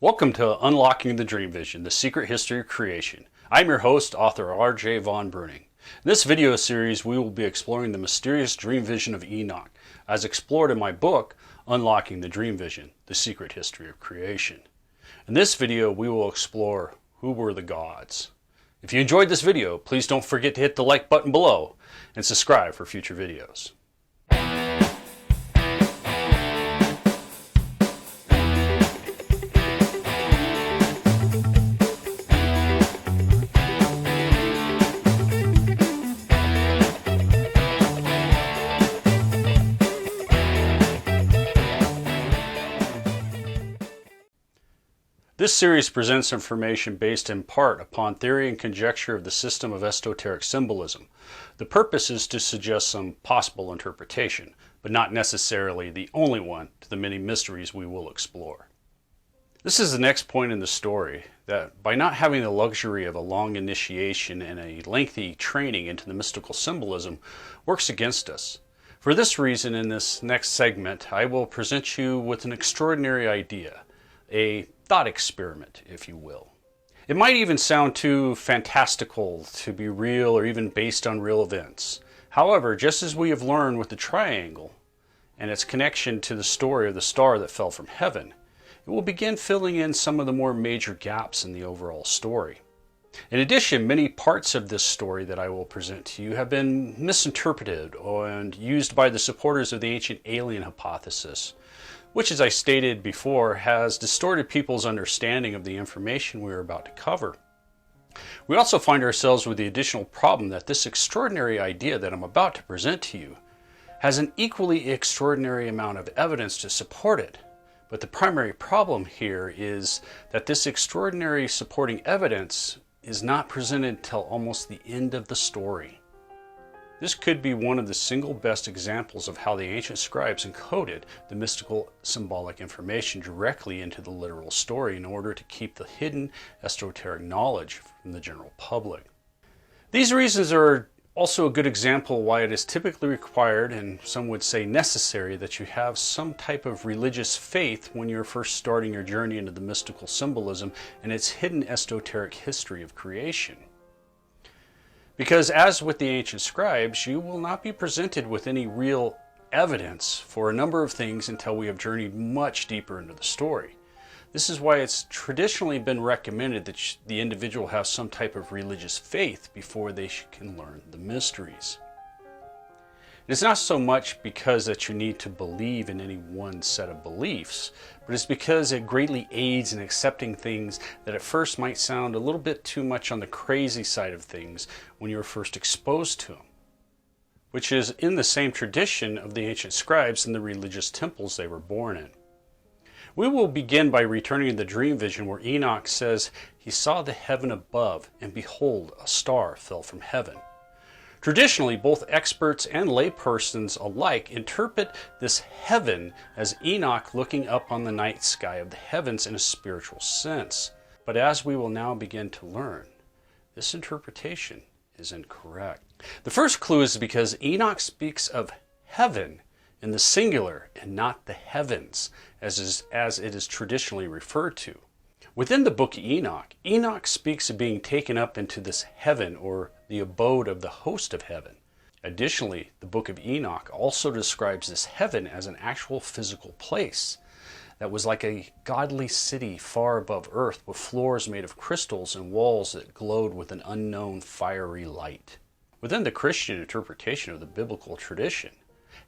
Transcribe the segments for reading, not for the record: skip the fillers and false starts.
Welcome to Unlocking the Dream Vision, the Secret History of Creation. I'm your host, author R.J. von-Bruening. In this video series, we will be exploring the mysterious dream vision of Enoch, as explored in my book, Unlocking the Dream Vision, the Secret History of Creation. In this video, we will explore who were the gods. If you enjoyed this video, please don't forget to hit the like button below and subscribe for future videos. This series presents information based in part upon theory and conjecture of the system of esoteric symbolism. The purpose is to suggest some possible interpretation, but not necessarily the only one to the many mysteries we will explore. This is the next point in the story, that by not having the luxury of a long initiation and a lengthy training into the mystical symbolism works against us. For this reason, in this next segment, I will present you with an extraordinary idea, a thought experiment, if you will. It might even sound too fantastical to be real or even based on real events. However, just as we have learned with the triangle and its connection to the story of the star that fell from heaven, it will begin filling in some of the more major gaps in the overall story. In addition, many parts of this story that I will present to you have been misinterpreted and used by the supporters of the ancient alien hypothesis, which, as I stated before, has distorted people's understanding of the information we are about to cover. We also find ourselves with the additional problem that this extraordinary idea that I'm about to present to you has an equally extraordinary amount of evidence to support it. But the primary problem here is that this extraordinary supporting evidence is not presented till almost the end of the story. This could be one of the single best examples of how the ancient scribes encoded the mystical symbolic information directly into the literal story in order to keep the hidden esoteric knowledge from the general public. These reasons are also a good example why it is typically required, and some would say necessary, that you have some type of religious faith when you're first starting your journey into the mystical symbolism and its hidden esoteric history of creation. Because as with the ancient scribes, you will not be presented with any real evidence for a number of things until we have journeyed much deeper into the story. This is why it's traditionally been recommended that the individual have some type of religious faith before they can learn the mysteries. It's not so much because that you need to believe in any one set of beliefs, but it's because it greatly aids in accepting things that at first might sound a little bit too much on the crazy side of things when you were first exposed to them, which is in the same tradition of the ancient scribes and the religious temples they were born in. We will begin by returning to the dream vision where Enoch says he saw the heaven above, and behold, a star fell from heaven. Traditionally, both experts and laypersons alike interpret this heaven as Enoch looking up on the night sky of the heavens in a spiritual sense. But as we will now begin to learn, this interpretation is incorrect. The first clue is because Enoch speaks of heaven in the singular and not the heavens, as it is traditionally referred to. Within the book of Enoch, Enoch speaks of being taken up into this heaven, or the abode of the host of heaven. Additionally, the book of Enoch also describes this heaven as an actual physical place that was like a godly city far above earth, with floors made of crystals and walls that glowed with an unknown fiery light. Within the Christian interpretation of the biblical tradition,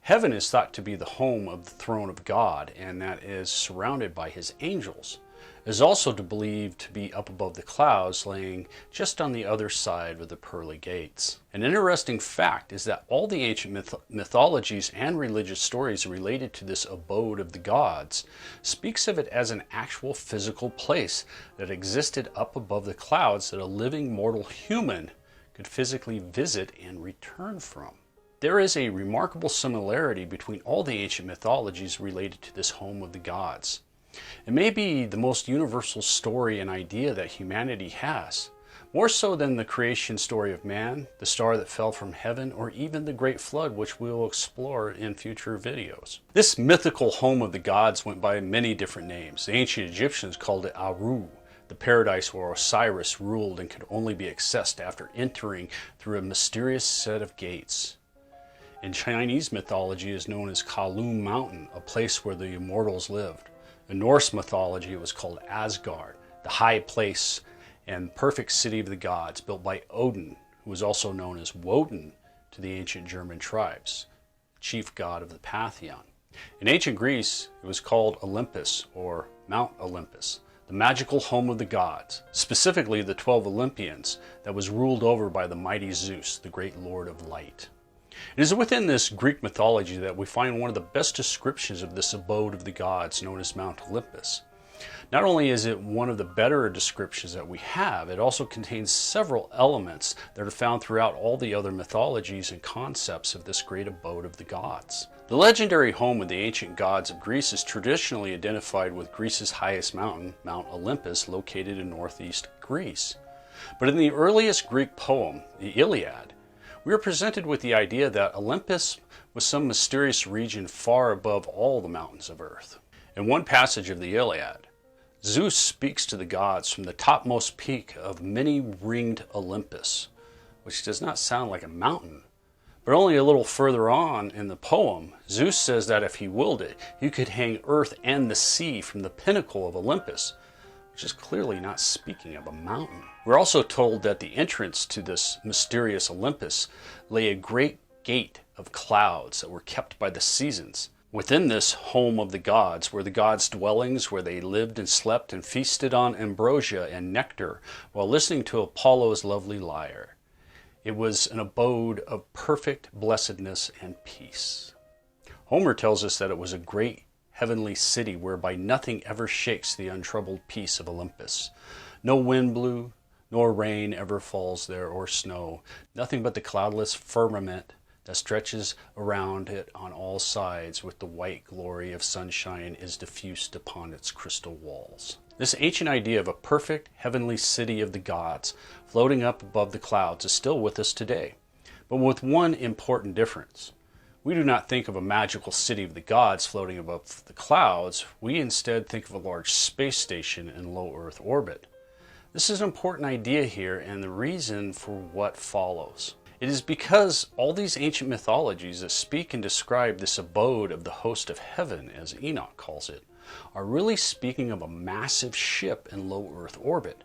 heaven is thought to be the home of the throne of God, and that is surrounded by his angels. It is also believed to be up above the clouds, laying just on the other side of the pearly gates. An interesting fact is that all the ancient mythologies and religious stories related to this abode of the gods speaks of it as an actual physical place that existed up above the clouds that a living mortal human could physically visit and return from. There is a remarkable similarity between all the ancient mythologies related to this home of the gods. It may be the most universal story and idea that humanity has, more so than the creation story of man, the star that fell from heaven, or even the Great Flood, which we will explore in future videos. This mythical home of the gods went by many different names. The ancient Egyptians called it Aru, the paradise where Osiris ruled and could only be accessed after entering through a mysterious set of gates. In Chinese mythology, it is known as Kowloon Mountain, a place where the immortals lived. In Norse mythology, it was called Asgard, the high place and perfect city of the gods, built by Odin, who was also known as Woden to the ancient German tribes, chief god of the pantheon. In ancient Greece, it was called Olympus, or Mount Olympus, the magical home of the gods, specifically the 12 Olympians, that was ruled over by the mighty Zeus, the great lord of light. It is within this Greek mythology that we find one of the best descriptions of this abode of the gods, known as Mount Olympus. Not only is it one of the better descriptions that we have, it also contains several elements that are found throughout all the other mythologies and concepts of this great abode of the gods. The legendary home of the ancient gods of Greece is traditionally identified with Greece's highest mountain, Mount Olympus, located in northeast Greece. But in the earliest Greek poem, the Iliad, we are presented with the idea that Olympus was some mysterious region far above all the mountains of earth. In one passage of the Iliad, Zeus speaks to the gods from the topmost peak of many-ringed Olympus, which does not sound like a mountain. But only a little further on in the poem, Zeus says that if he willed it, he could hang earth and the sea from the pinnacle of Olympus, which is clearly not speaking of a mountain. We're also told that the entrance to this mysterious Olympus lay a great gate of clouds that were kept by the seasons. Within this home of the gods were the gods' dwellings, where they lived and slept and feasted on ambrosia and nectar while listening to Apollo's lovely lyre. It was an abode of perfect blessedness and peace. Homer tells us that it was a great heavenly city whereby nothing ever shakes the untroubled peace of Olympus. No wind blew, nor rain ever falls there, or snow. Nothing but the cloudless firmament that stretches around it on all sides with the white glory of sunshine is diffused upon its crystal walls. This ancient idea of a perfect heavenly city of the gods floating up above the clouds is still with us today, but with one important difference. We do not think of a magical city of the gods floating above the clouds. We instead think of a large space station in low Earth orbit. This is an important idea here, and the reason for what follows. It is because all these ancient mythologies that speak and describe this abode of the host of heaven, as Enoch calls it, are really speaking of a massive ship in low Earth orbit.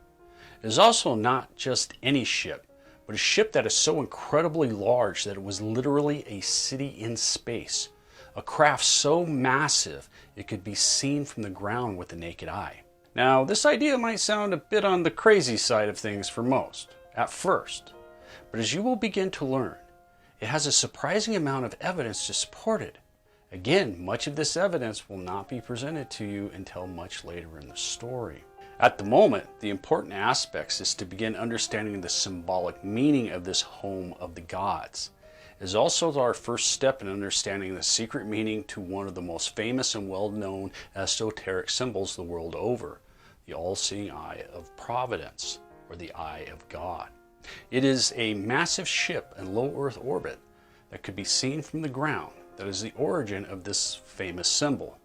It is also not just any ship, but a ship that is so incredibly large that it was literally a city in space, a craft so massive it could be seen from the ground with the naked eye. Now, this idea might sound a bit on the crazy side of things for most, at first, but as you will begin to learn, it has a surprising amount of evidence to support it. Again, much of this evidence will not be presented to you until much later in the story. At the moment, the important aspects is to begin understanding the symbolic meaning of this home of the gods. It is also our first step in understanding the secret meaning to one of the most famous and well-known esoteric symbols the world over, the all-seeing eye of providence, or the eye of God. It is a massive ship in low Earth orbit that could be seen from the ground that is the origin of this famous symbol.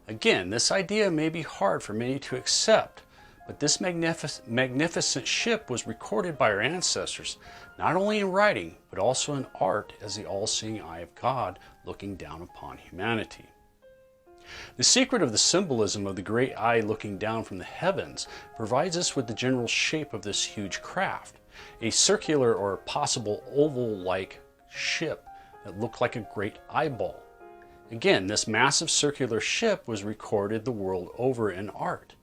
Again, this idea may be hard for many to accept, but this magnificent ship was recorded by our ancestors, not only in writing, but also in art as the all-seeing eye of God looking down upon humanity. The secret of the symbolism of the great eye looking down from the heavens provides us with the general shape of this huge craft, a circular or possible oval-like ship that looked like a great eyeball. Again, this massive circular ship was recorded the world over in art.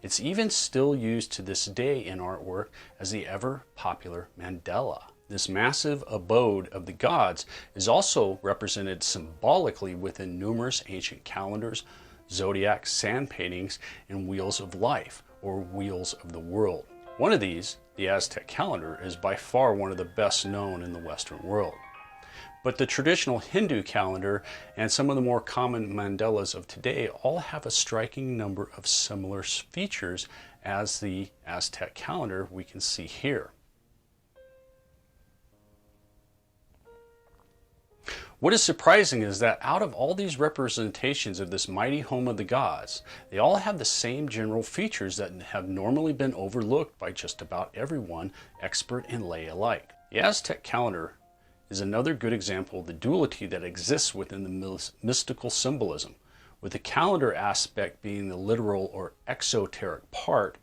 It's even still used to this day in artwork as the ever-popular mandala. This massive abode of the gods is also represented symbolically within numerous ancient calendars, zodiac sand paintings, and wheels of life, or wheels of the world. One of these, the Aztec calendar, is by far one of the best known in the Western world. But the traditional Hindu calendar and some of the more common mandalas of today all have a striking number of similar features as the Aztec calendar we can see here. What is surprising is that out of all these representations of this mighty home of the gods, they all have the same general features that have normally been overlooked by just about everyone, expert and lay alike. The Aztec calendar is another good example of the duality that exists within the mystical symbolism, with the calendar aspect being the literal or exoteric part,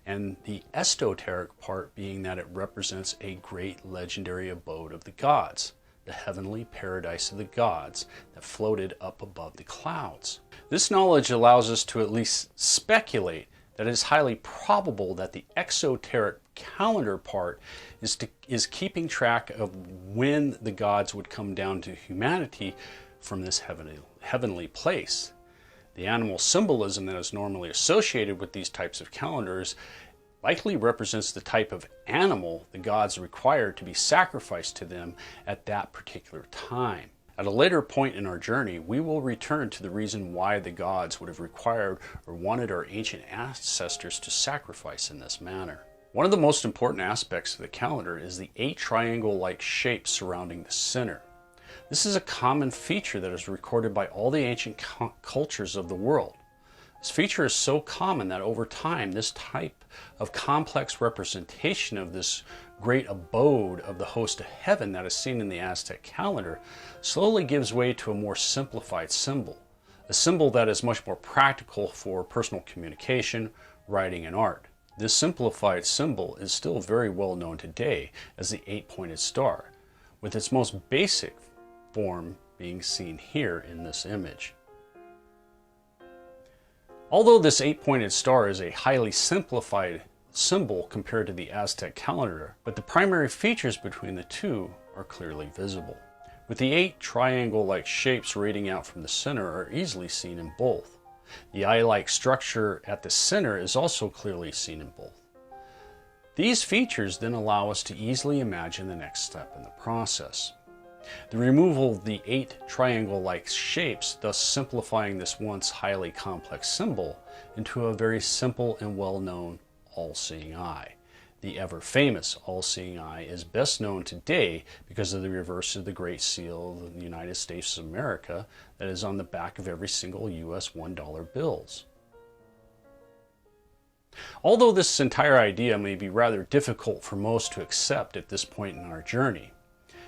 and the esoteric part being that it represents a great legendary abode of the gods, the heavenly paradise of the gods that floated up above the clouds. This knowledge allows us to at least speculate that it is highly probable that the exoteric calendar part is keeping track of when the gods would come down to humanity from this heavenly place. The animal symbolism that is normally associated with these types of calendars likely represents the type of animal the gods required to be sacrificed to them at that particular time. At a later point in our journey, we will return to the reason why the gods would have required or wanted our ancient ancestors to sacrifice in this manner. One of the most important aspects of the calendar is the 8 triangle-like shape surrounding the center. This is a common feature that is recorded by all the ancient cultures of the world. This feature is so common that over time, this type of complex representation of this great abode of the host of heaven that is seen in the Aztec calendar slowly gives way to a more simplified symbol, a symbol that is much more practical for personal communication, writing, and art. This simplified symbol is still very well known today as the 8-pointed star, with its most basic form being seen here in this image. Although this 8-pointed star is a highly simplified symbol compared to the Aztec calendar, but the primary features between the two are clearly visible, with the 8 triangle-like shapes radiating out from the center are easily seen in both. The eye-like structure at the center is also clearly seen in both. These features then allow us to easily imagine the next step in the process. The removal of the 8 triangle-like shapes, thus simplifying this once highly complex symbol into a very simple and well-known all-seeing eye. The ever-famous all-seeing eye is best known today because of the reverse of the Great Seal of the United States of America that is on the back of every single U.S. $1 bills. Although this entire idea may be rather difficult for most to accept at this point in our journey,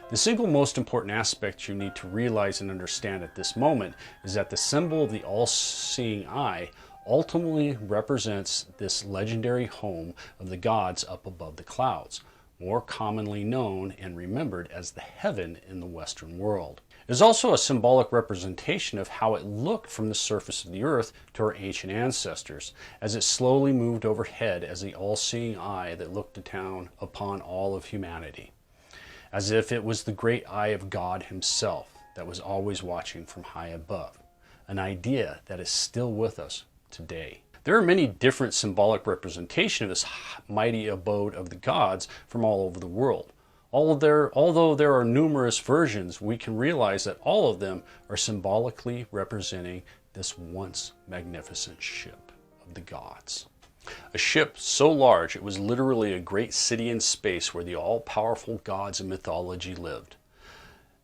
the single most important aspect you need to realize and understand at this moment is that the symbol of the all-seeing eye ultimately represents this legendary home of the gods up above the clouds, more commonly known and remembered as the heaven in the Western world. It is also a symbolic representation of how it looked from the surface of the earth to our ancient ancestors, as it slowly moved overhead as the all-seeing eye that looked down upon all of humanity, as if it was the great eye of God himself that was always watching from high above, an idea that is still with us today. There are many different symbolic representations of this mighty abode of the gods from all over the world. Although there are numerous versions, we can realize that all of them are symbolically representing this once magnificent ship of the gods. A ship so large it was literally a great city in space where the all-powerful gods of mythology lived.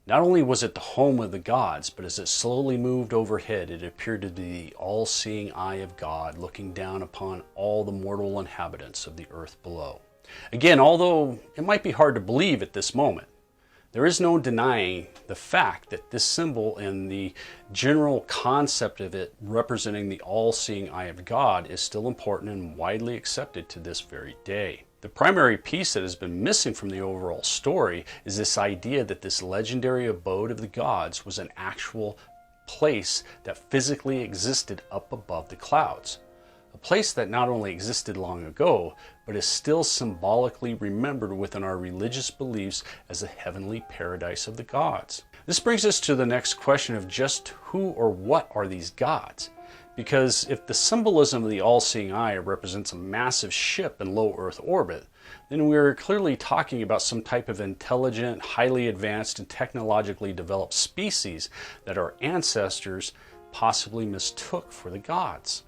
Not only was it the home of the gods, but as it slowly moved overhead, it appeared to be the all-seeing eye of God looking down upon all the mortal inhabitants of the earth below. Again, although it might be hard to believe at this moment, there is no denying the fact that this symbol and the general concept of it representing the all-seeing eye of God is still important and widely accepted to this very day. The primary piece that has been missing from the overall story is this idea that this legendary abode of the gods was an actual place that physically existed up above the clouds. A place that not only existed long ago, but is still symbolically remembered within our religious beliefs as the heavenly paradise of the gods. This brings us to the next question of just who or what are these gods? Because if the symbolism of the all-seeing eye represents a massive ship in low Earth orbit, then we're clearly talking about some type of intelligent, highly advanced, and technologically developed species that our ancestors possibly mistook for the gods.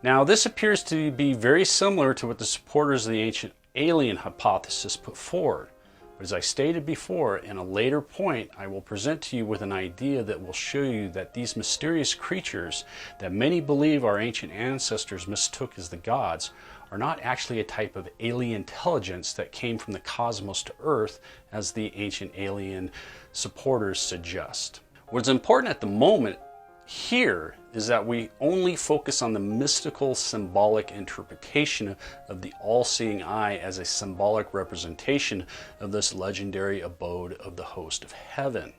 Now, this appears to be very similar to what the supporters of the ancient alien hypothesis put forward. But as I stated before, in a later point, I will present to you with an idea that will show you that these mysterious creatures that many believe our ancient ancestors mistook as the gods are not actually a type of alien intelligence that came from the cosmos to Earth, as the ancient alien supporters suggest. What's important at the moment here is that we only focus on the mystical symbolic interpretation of the all-seeing eye as a symbolic representation of this legendary abode of the host of heaven,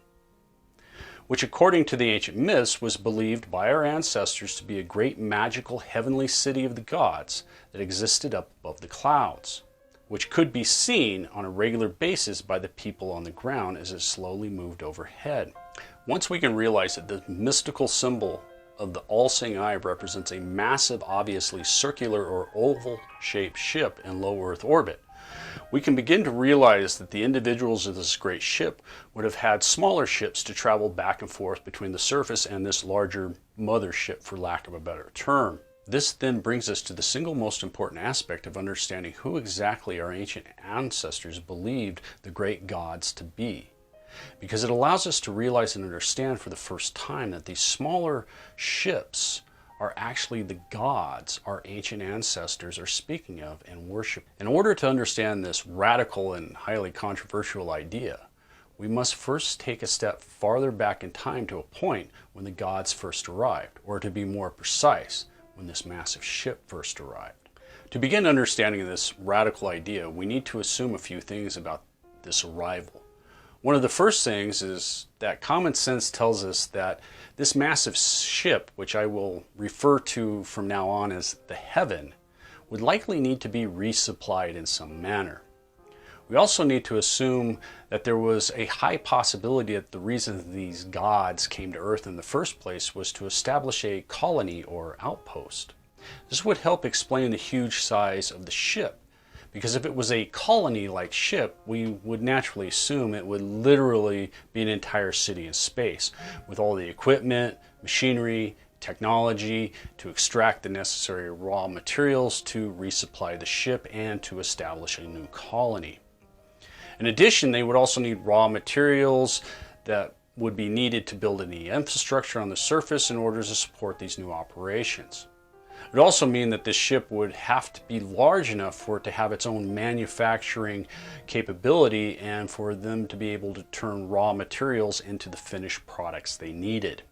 which according to the ancient myths was believed by our ancestors to be a great magical heavenly city of the gods that existed up above the clouds, which could be seen on a regular basis by the people on the ground as it slowly moved overhead. Once we can realize that the mystical symbol of the all-seeing eye represents a massive, obviously circular or oval-shaped ship in low Earth orbit, we can begin to realize that the individuals of this great ship would have had smaller ships to travel back and forth between the surface and this larger mothership, for lack of a better term. This then brings us to the single most important aspect of understanding who exactly our ancient ancestors believed the great gods to be, because it allows us to realize and understand for the first time that these smaller ships are actually the gods our ancient ancestors are speaking of and worship. In order to understand this radical and highly controversial idea, we must first take a step farther back in time to a point when the gods first arrived, or to be more precise, when this massive ship first arrived. To begin understanding this radical idea, we need to assume a few things about this arrival. One of the first things is that common sense tells us that this massive ship, which I will refer to from now on as the heaven, would likely need to be resupplied in some manner. We also need to assume that there was a high possibility that the reason these gods came to Earth in the first place was to establish a colony or outpost. This would help explain the huge size of the ship, because if it was a colony-like ship, we would naturally assume it would literally be an entire city in space, with all the equipment, machinery, technology to extract the necessary raw materials to resupply the ship and to establish a new colony. In addition, they would also need raw materials that would be needed to build any infrastructure on the surface in order to support these new operations. It would also mean that this ship would have to be large enough for it to have its own manufacturing capability and for them to be able to turn raw materials into the finished products they needed.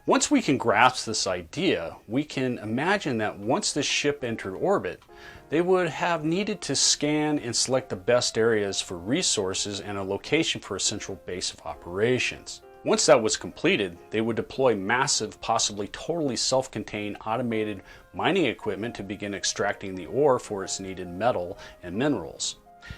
Once we can grasp this idea, we can imagine that once this ship entered orbit, they would have needed to scan and select the best areas for resources and a location for a central base of operations. Once that was completed, they would deploy massive, possibly totally self-contained automated mining equipment to begin extracting the ore for its needed metal and minerals.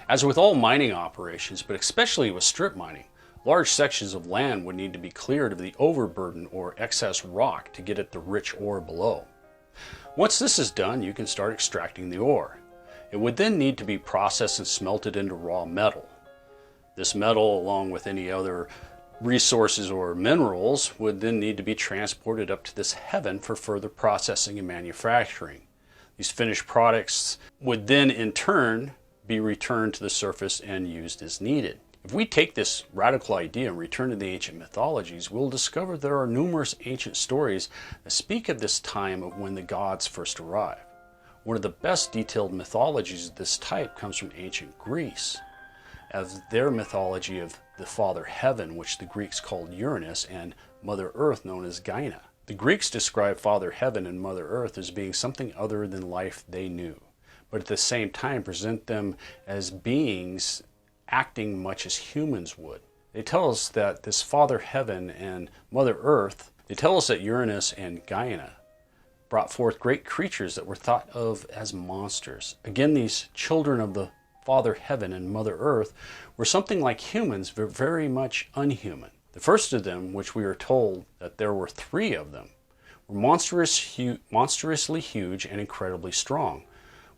As with all mining operations, but especially with strip mining, large sections of land would need to be cleared of the overburden or excess rock to get at the rich ore below. Once this is done, you can start extracting the ore. It would then need to be processed and smelted into raw metal. This metal, along with any other resources or minerals, would then need to be transported up to this heaven for further processing and manufacturing. These finished products would then in turn be returned to the surface and used as needed. If we take this radical idea and return to the ancient mythologies, we'll discover there are numerous ancient stories that speak of this time of when the gods first arrived. One of the best detailed mythologies of this type comes from ancient Greece, as their mythology of the Father Heaven, which the Greeks called Uranus, and Mother Earth known as Gaia. The Greeks described Father Heaven and Mother Earth as being something other than life they knew, but at the same time present them as beings acting much as humans would. They tell us that this Father Heaven and Mother Earth, they tell us that Uranus and Gaia brought forth great creatures that were thought of as monsters. Again, these children of the Father Heaven and Mother Earth were something like humans, but very much unhuman. The first of them, which we are told that there were 3 of them, were monstrously huge and incredibly strong,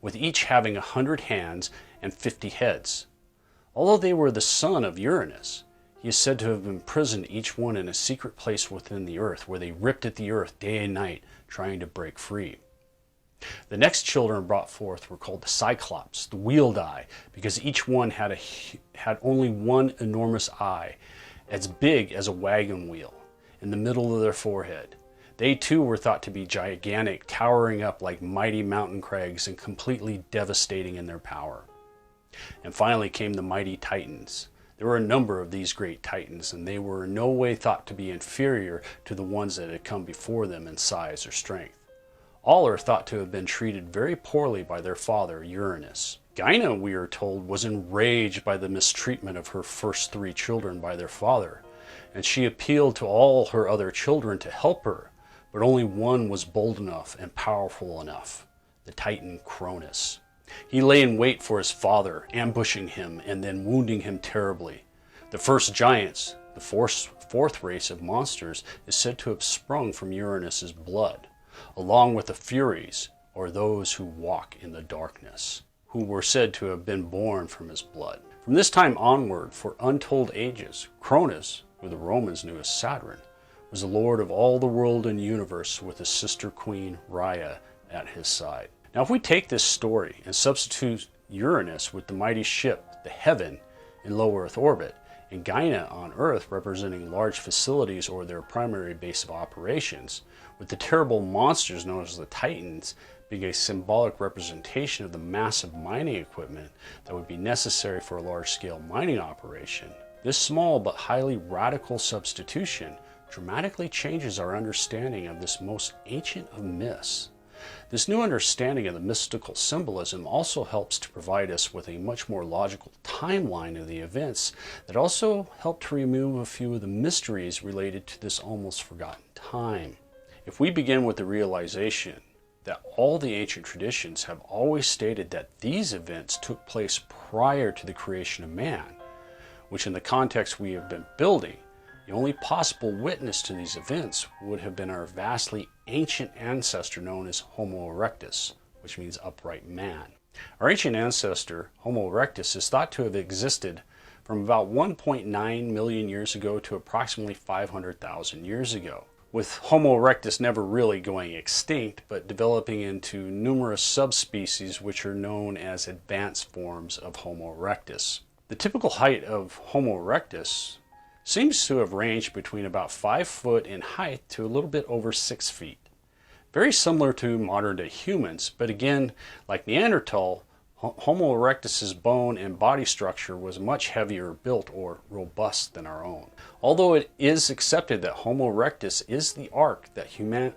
with each having 100 hands and 50 heads. Although they were the son of Uranus, he is said to have imprisoned each one in a secret place within the earth, where they ripped at the earth day and night, trying to break free. The next children brought forth were called the Cyclops, the wheeled eye, because each one had only one enormous eye, as big as a wagon wheel, in the middle of their forehead. They too were thought to be gigantic, towering up like mighty mountain crags and completely devastating in their power. And finally came the mighty Titans. There were a number of these great Titans, and they were in no way thought to be inferior to the ones that had come before them in size or strength. All are thought to have been treated very poorly by their father, Uranus. Gaia, we are told, was enraged by the mistreatment of her first 3 children by their father, and she appealed to all her other children to help her, but only one was bold enough and powerful enough, the Titan Cronus. He lay in wait for his father, ambushing him and then wounding him terribly. The first giants, the fourth race of monsters, is said to have sprung from Uranus's blood, along with the Furies, or those who walk in the darkness, who were said to have been born from his blood. From this time onward, for untold ages, Cronus, who the Romans knew as Saturn, was the lord of all the world and universe, with his sister queen Rhea at his side. Now, if we take this story and substitute Uranus with the mighty ship, the Heaven, in low Earth orbit, and Gaia on Earth representing large facilities or their primary base of operations, with the terrible monsters known as the Titans being a symbolic representation of the massive mining equipment that would be necessary for a large-scale mining operation, this small but highly radical substitution dramatically changes our understanding of this most ancient of myths. This new understanding of the mystical symbolism also helps to provide us with a much more logical timeline of the events that also help to remove a few of the mysteries related to this almost forgotten time. If we begin with the realization that all the ancient traditions have always stated that these events took place prior to the creation of man, which in the context we have been building, the only possible witness to these events would have been our vastly ancient ancestor known as Homo erectus, which means upright man. Our ancient ancestor, Homo erectus, is thought to have existed from about 1.9 million years ago to approximately 500,000 years ago, with Homo erectus never really going extinct, but developing into numerous subspecies which are known as advanced forms of Homo erectus. The typical height of Homo erectus seems to have ranged between about 5 foot in height to a little bit over 6 feet. Very similar to modern day humans, but again, like Neanderthal, Homo erectus's bone and body structure was much heavier built or robust than our own. Although it is accepted that Homo erectus is the ark that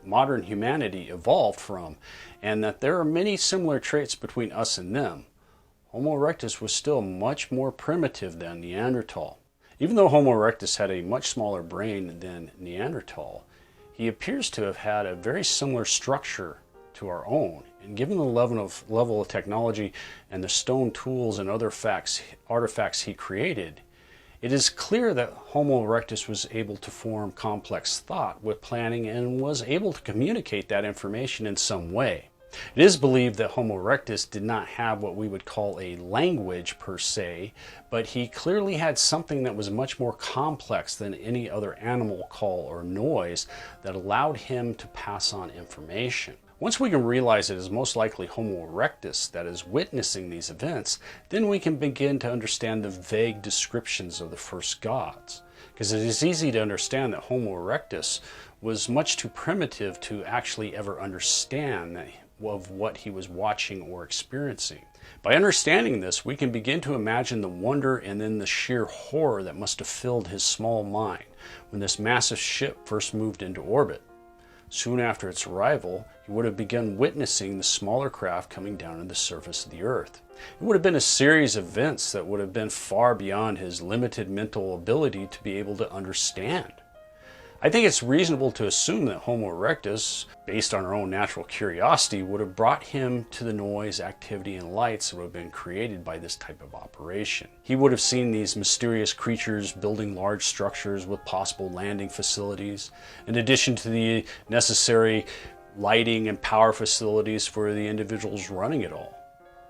modern humanity evolved from, and that there are many similar traits between us and them, Homo erectus was still much more primitive than Neanderthal. Even though Homo erectus had a much smaller brain than Neanderthal, he appears to have had a very similar structure to our own. And given the level of technology and the stone tools and other artifacts he created, it is clear that Homo erectus was able to form complex thought with planning and was able to communicate that information in some way. It is believed that Homo erectus did not have what we would call a language per se, but he clearly had something that was much more complex than any other animal call or noise that allowed him to pass on information. Once we can realize it is most likely Homo erectus that is witnessing these events, then we can begin to understand the vague descriptions of the first gods. Because it is easy to understand that Homo erectus was much too primitive to actually ever understand of what he was watching or experiencing. By understanding this, we can begin to imagine the wonder and then the sheer horror that must have filled his small mind when this massive ship first moved into orbit. Soon after its arrival, he would have begun witnessing the smaller craft coming down to the surface of the Earth. It would have been a series of events that would have been far beyond his limited mental ability to be able to understand. I think it's reasonable to assume that Homo erectus, based on our own natural curiosity, would have brought him to the noise, activity, and lights that would have been created by this type of operation. He would have seen these mysterious creatures building large structures with possible landing facilities, in addition to the necessary lighting and power facilities for the individuals running it all.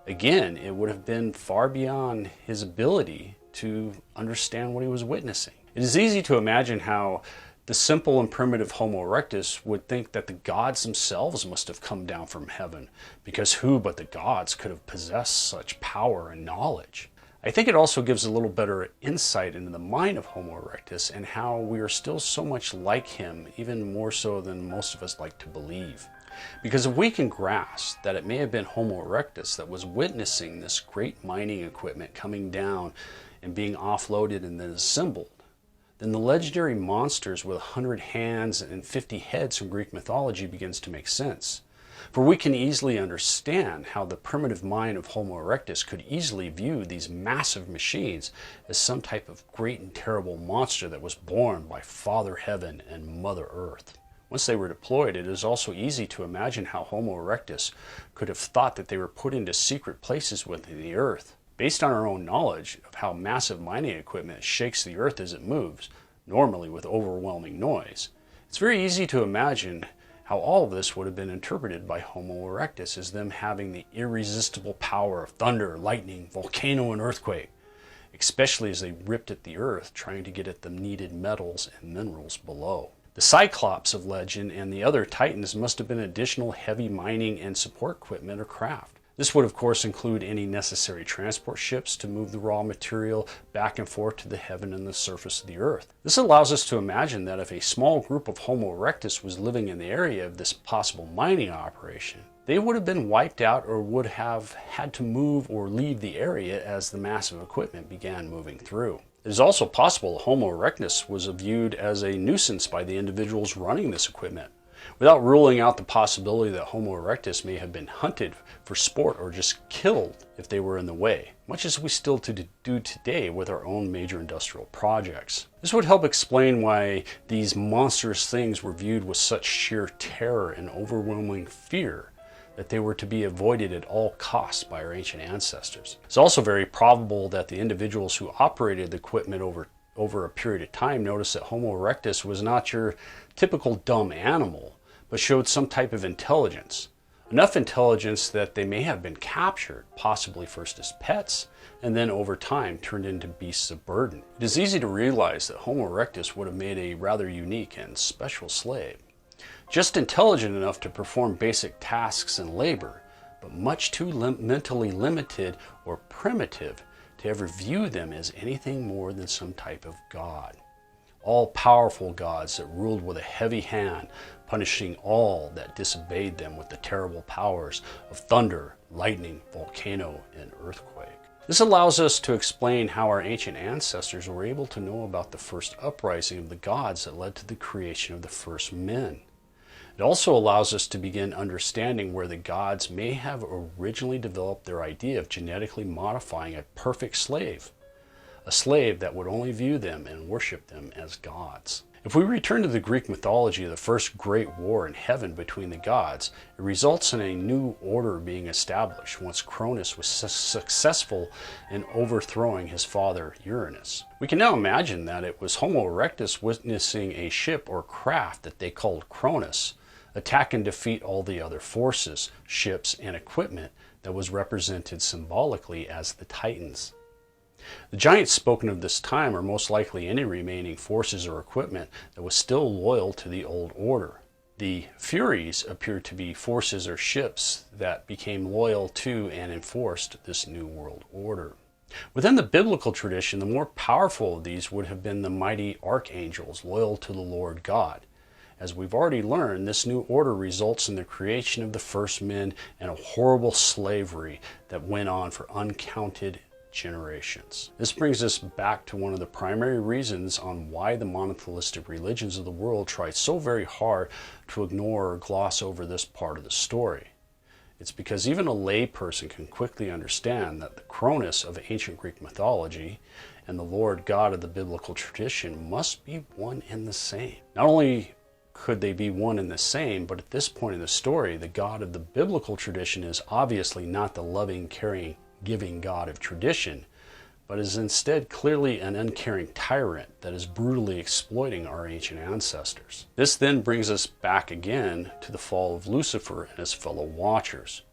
Again, it would have been far beyond his ability to understand what he was witnessing. It is easy to imagine how the simple and primitive Homo erectus would think that the gods themselves must have come down from heaven, because who but the gods could have possessed such power and knowledge? I think it also gives a little better insight into the mind of Homo erectus and how we are still so much like him, even more so than most of us like to believe. Because if we can grasp that it may have been Homo erectus that was witnessing this great mining equipment coming down and being offloaded and then assembled, then the legendary monsters with 100 hands and 50 heads from Greek mythology begins to make sense. For we can easily understand how the primitive mind of Homo erectus could easily view these massive machines as some type of great and terrible monster that was born by Father Heaven and Mother Earth. Once they were deployed, it is also easy to imagine how Homo erectus could have thought that they were put into secret places within the earth. Based on our own knowledge of how massive mining equipment shakes the earth as it moves, normally with overwhelming noise, it's very easy to imagine how all of this would have been interpreted by Homo erectus as them having the irresistible power of thunder, lightning, volcano, and earthquake, especially as they ripped at the earth trying to get at the needed metals and minerals below. The Cyclops of legend and the other Titans must have been additional heavy mining and support equipment or craft. This would of course include any necessary transport ships to move the raw material back and forth to the heaven and the surface of the earth. This allows us to imagine that if a small group of Homo erectus was living in the area of this possible mining operation, they would have been wiped out or would have had to move or leave the area as the massive equipment began moving through. It is also possible Homo erectus was viewed as a nuisance by the individuals running this equipment, without ruling out the possibility that Homo erectus may have been hunted for sport or just killed if they were in the way, much as we still do today with our own major industrial projects. This would help explain why these monstrous things were viewed with such sheer terror and overwhelming fear that they were to be avoided at all costs by our ancient ancestors. It's also very probable that the individuals who operated the equipment over a period of time noticed that Homo erectus was not your typical dumb animal, but showed some type of intelligence. Enough intelligence that they may have been captured, possibly first as pets, and then over time turned into beasts of burden. It is easy to realize that Homo erectus would have made a rather unique and special slave. Just intelligent enough to perform basic tasks and labor, but much too mentally limited or primitive to ever view them as anything more than some type of god. All-powerful gods that ruled with a heavy hand, punishing all that disobeyed them with the terrible powers of thunder, lightning, volcano, and earthquake. This allows us to explain how our ancient ancestors were able to know about the first uprising of the gods that led to the creation of the first men. It also allows us to begin understanding where the gods may have originally developed their idea of genetically modifying a perfect slave, a slave that would only view them and worship them as gods. If we return to the Greek mythology of the first great war in heaven between the gods, it results in a new order being established once Cronus was successful in overthrowing his father Uranus. We can now imagine that it was Homo erectus witnessing a ship or craft that they called Cronus attack and defeat all the other forces, ships, and equipment that was represented symbolically as the Titans. The giants spoken of this time are most likely any remaining forces or equipment that was still loyal to the old order. The Furies appear to be forces or ships that became loyal to and enforced this new world order. Within the biblical tradition, the more powerful of these would have been the mighty archangels loyal to the Lord God. As we've already learned, this new order results in the creation of the first men and a horrible slavery that went on for uncounted generations. This brings us back to one of the primary reasons on why the monotheistic religions of the world tried so very hard to ignore or gloss over this part of the story. It's because even a layperson can quickly understand that the Cronus of ancient Greek mythology and the Lord God of the biblical tradition must be one and the same. Not only could they be one and the same, but at this point in the story, the God of the biblical tradition is obviously not the loving, caring, giving God of tradition, but is instead clearly an uncaring tyrant that is brutally exploiting our ancient ancestors. This then brings us back again to the fall of Lucifer and his fellow watchers.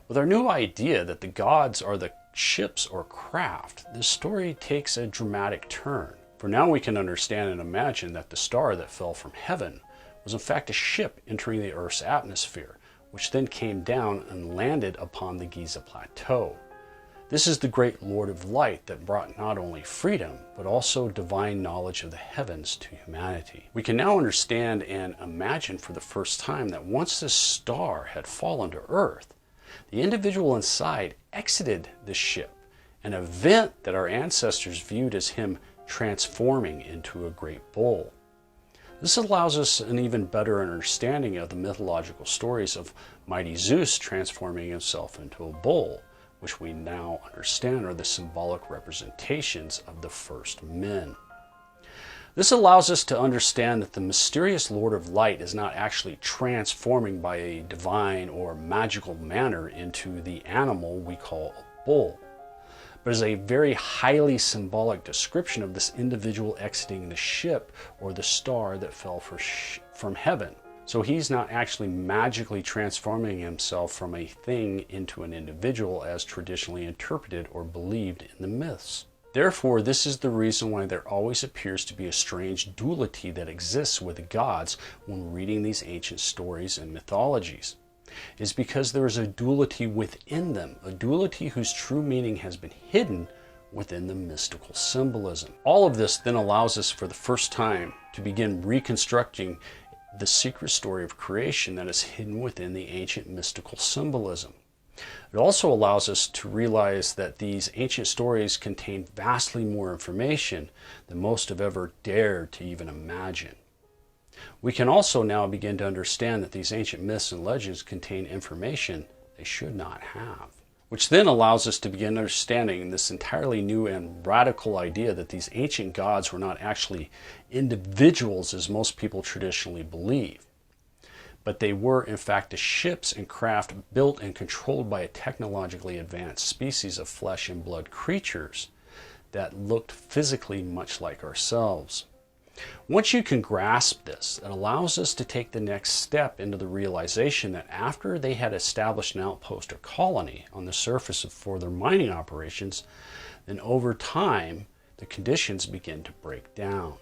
With our new idea that the gods are the ships or craft, this story takes a dramatic turn. For now we can understand and imagine that the star that fell from heaven was in fact a ship entering the Earth's atmosphere, which then came down and landed upon the Giza Plateau. This is the great Lord of Light that brought not only freedom, but also divine knowledge of the heavens to humanity. We can now understand and imagine for the first time that once this star had fallen to Earth, the individual inside exited the ship, an event that our ancestors viewed as him transforming into a great bull. This allows us an even better understanding of the mythological stories of mighty Zeus transforming himself into a bull, which we now understand are the symbolic representations of the first men. This allows us to understand that the mysterious Lord of Light is not actually transforming by a divine or magical manner into the animal we call a bull, but is a very highly symbolic description of this individual exiting the ship or the star that fell from heaven. So he's not actually magically transforming himself from a thing into an individual as traditionally interpreted or believed in the myths. Therefore, this is the reason why there always appears to be a strange duality that exists with the gods when reading these ancient stories and mythologies. Is because there is a duality within them, a duality whose true meaning has been hidden within the mystical symbolism. All of this then allows us for the first time to begin reconstructing the secret story of creation that is hidden within the ancient mystical symbolism. It also allows us to realize that these ancient stories contain vastly more information than most have ever dared to even imagine. We can also now begin to understand that these ancient myths and legends contain information they should not have, which then allows us to begin understanding this entirely new and radical idea that these ancient gods were not actually individuals as most people traditionally believe, but they were in fact the ships and craft built and controlled by a technologically advanced species of flesh and blood creatures that looked physically much like ourselves. Once you can grasp this, it allows us to take the next step into the realization that after they had established an outpost or colony on the surface for their mining operations, then over time the conditions begin to break down.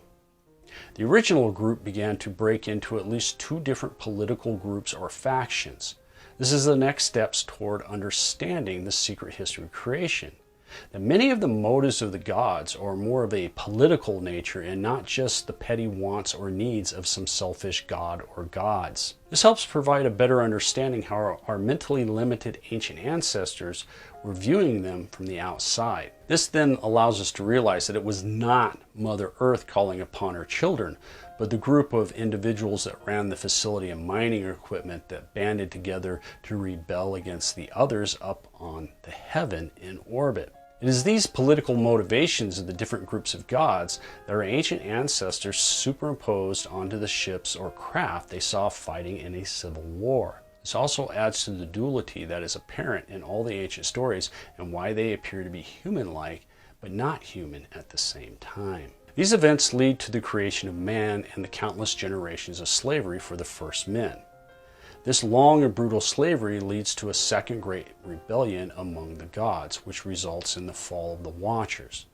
The original group began to break into at least two different political groups or factions. This is the next steps toward understanding the secret history of creation. That many of the motives of the gods are more of a political nature and not just the petty wants or needs of some selfish god or gods. This helps provide a better understanding how our mentally limited ancient ancestors were viewing them from the outside. This then allows us to realize that it was not Mother Earth calling upon her children, but the group of individuals that ran the facility and mining equipment that banded together to rebel against the others up on the heaven in orbit. It is these political motivations of the different groups of gods that our ancient ancestors superimposed onto the ships or craft they saw fighting in a civil war. This also adds to the duality that is apparent in all the ancient stories and why they appear to be human-like but not human at the same time. These events lead to the creation of man and the countless generations of slavery for the first men. This long and brutal slavery leads to a second great rebellion among the gods, which results in the fall of the Watchers.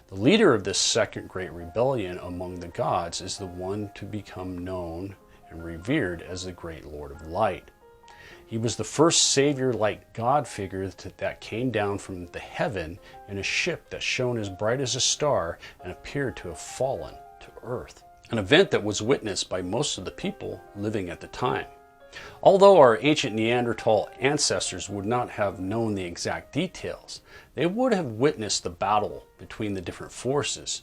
The leader of this second great rebellion among the gods is the one to become known and revered as the great Lord of Light. He was the first savior-like god figure that came down from the heaven in a ship that shone as bright as a star and appeared to have fallen to earth, an event that was witnessed by most of the people living at the time. Although our ancient Neanderthal ancestors would not have known the exact details, they would have witnessed the battle between the different forces,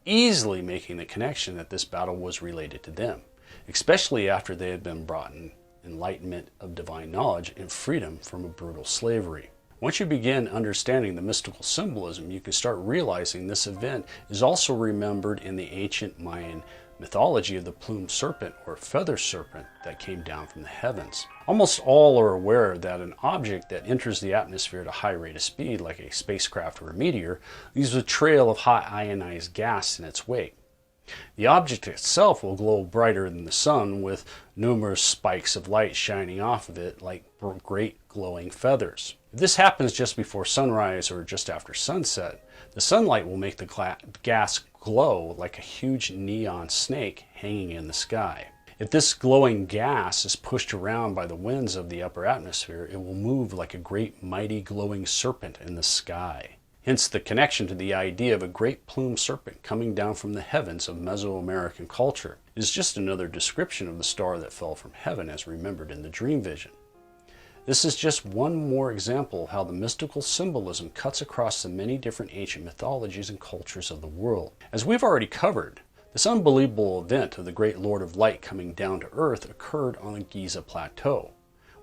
easily making the connection that this battle was related to them, especially after they had been brought enlightenment of divine knowledge and freedom from a brutal slavery. Once you begin understanding the mystical symbolism, you can start realizing this event is also remembered in the ancient Mayan mythology of the plumed serpent or feather serpent that came down from the heavens. Almost all are aware that an object that enters the atmosphere at a high rate of speed, like a spacecraft or a meteor, leaves a trail of hot ionized gas in its wake. The object itself will glow brighter than the sun, with numerous spikes of light shining off of it like great glowing feathers. If this happens just before sunrise or just after sunset, the sunlight will make the gas glow like a huge neon snake hanging in the sky. If this glowing gas is pushed around by the winds of the upper atmosphere, it will move like a great mighty glowing serpent in the sky. Hence the connection to the idea of a great plumed serpent coming down from the heavens of Mesoamerican culture. It is just another description of the star that fell from heaven as remembered in the dream vision. This is just one more example of how the mystical symbolism cuts across the many different ancient mythologies and cultures of the world. As we've already covered, this unbelievable event of the great Lord of Light coming down to earth occurred on the Giza Plateau,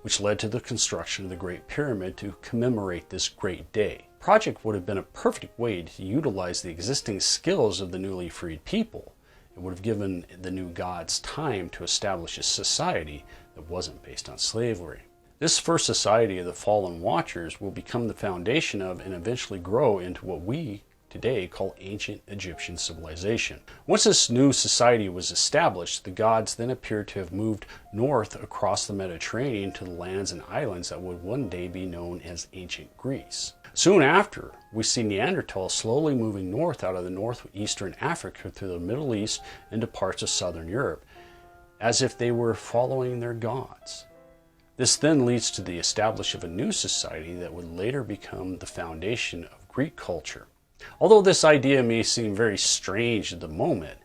which led to the construction of the Great Pyramid to commemorate this great day. The project would have been a perfect way to utilize the existing skills of the newly freed people. It would have given the new gods time to establish a society that wasn't based on slavery. This first society of the fallen watchers will become the foundation of and eventually grow into what we today call ancient Egyptian civilization. Once this new society was established, the gods then appeared to have moved north across the Mediterranean to the lands and islands that would one day be known as ancient Greece. Soon after, we see Neanderthals slowly moving north out of the northeastern Africa through the Middle East into parts of southern Europe, as if they were following their gods. This then leads to the establishment of a new society that would later become the foundation of Greek culture. Although this idea may seem very strange at the moment,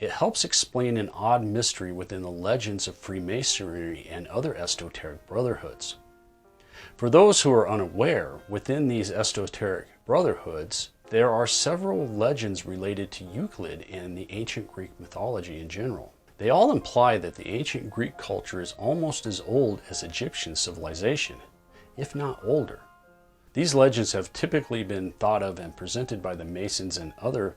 it helps explain an odd mystery within the legends of Freemasonry and other esoteric brotherhoods. For those who are unaware, within these esoteric brotherhoods, there are several legends related to Euclid and the ancient Greek mythology in general. They all imply that the ancient Greek culture is almost as old as Egyptian civilization, if not older. These legends have typically been thought of and presented by the Masons and other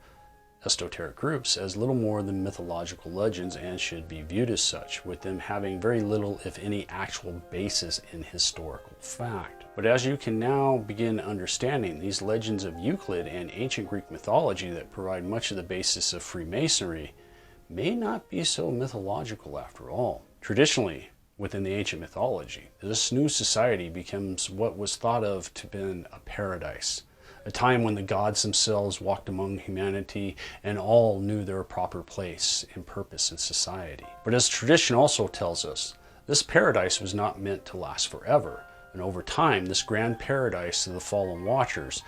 esoteric groups as little more than mythological legends and should be viewed as such, with them having very little, if any, actual basis in historical fact. But as you can now begin understanding, these legends of Euclid and ancient Greek mythology that provide much of the basis of Freemasonry may not be so mythological after all. Traditionally, within the ancient mythology, this new society becomes what was thought of to have been a paradise, a time when the gods themselves walked among humanity and all knew their proper place and purpose in society. But as tradition also tells us, this paradise was not meant to last forever, and over time, this grand paradise of the fallen watchers,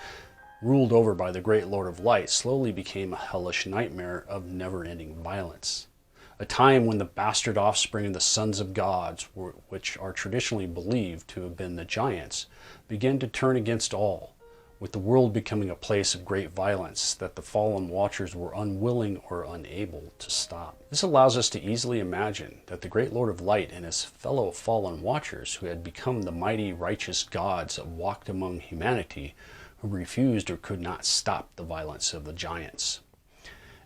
ruled over by the great Lord of Light, slowly became a hellish nightmare of never-ending violence. A time when the bastard offspring of the sons of gods, which are traditionally believed to have been the giants, began to turn against all, with the world becoming a place of great violence that the fallen watchers were unwilling or unable to stop. This allows us to easily imagine that the great Lord of Light and his fellow fallen watchers, who had become the mighty righteous gods that walked among humanity, who refused or could not stop the violence of the giants.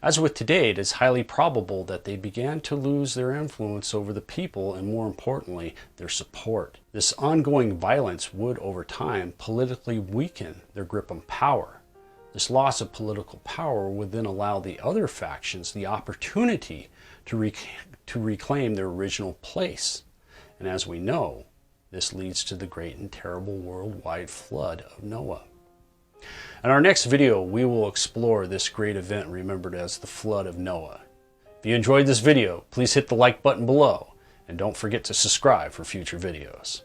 As with today, it is highly probable that they began to lose their influence over the people and, more importantly, their support. This ongoing violence would, over time, politically weaken their grip on power. This loss of political power would then allow the other factions the opportunity to reclaim their original place. And as we know, this leads to the great and terrible worldwide flood of Noah. In our next video, we will explore this great event remembered as the Flood of Noah. If you enjoyed this video, please hit the like button below, and don't forget to subscribe for future videos.